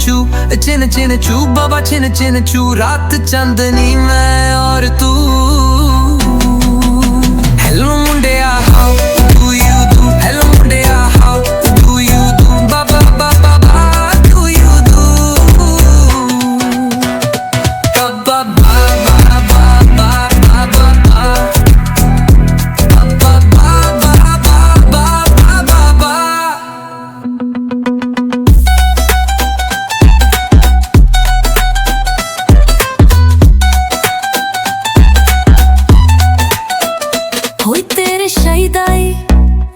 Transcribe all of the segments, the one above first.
चू चिन चिन चू बाबा चिन चिन चू रात चांदनी मैं और तू हेलो मुंडिया how do you do hello मुंडिया हाउ डू यू डू बाबा बाबा डू यू डू बाबा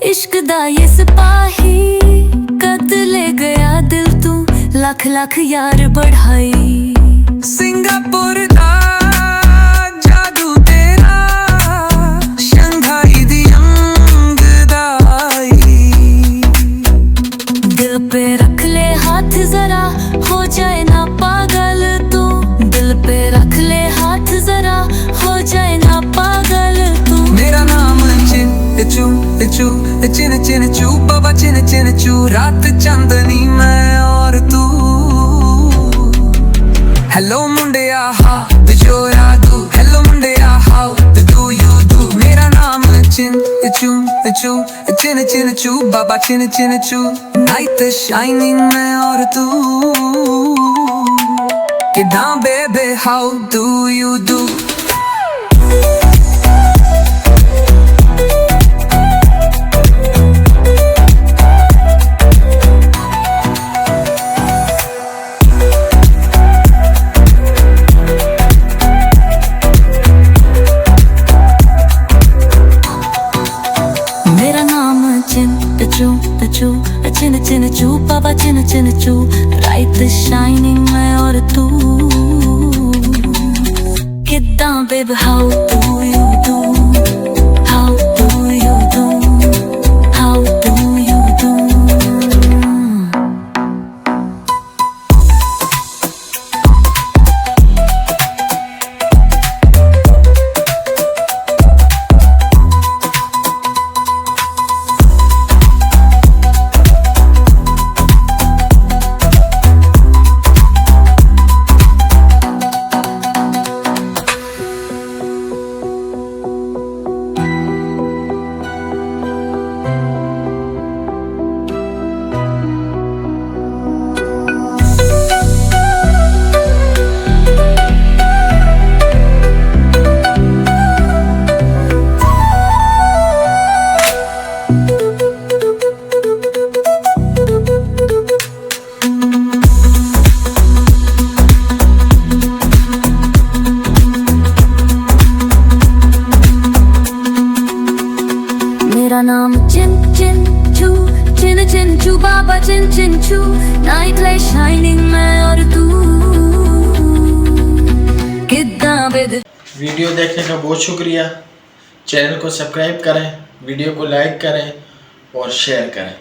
इश्क दा ये सिपाही कद ले गया दिल तू लख लख यार बढ़ाई सिंगापुर दा जादू तेरा शंघाई दी अंगदाई दिल पे रख ले हाथ जरा हो जाए ना पागल तू दिल पे रख ले हाथ जरा हो जाए ना पागल तू मेरा नाम चू चू चिन चिन चू बाबा चिन चिन चू रात चांदनी मैं और तू हेलो मुंडिया हाउ जो यादू हेलो मुंडिया हाउ डू यू डू मेरा नाम चिन चू चू चिन चिन चू बाबा चिन चिन चू नाइट शाइनिंग मैं और तू किदा बेबे हाउ डू यू डू चिन चिन चू बाबा चिन चिन चू राइट शाइनिंग मैं और तू किदा babe how do you do how do you do how do you do मेरा नाम चिन चिन चू बाबा चिन चिन चू नाइट लाइट शाइनिंग मैं और तू किदा बेद। वीडियो देखने का बहुत शुक्रिया। चैनल को सब्सक्राइब करें, वीडियो को लाइक करें और शेयर करें।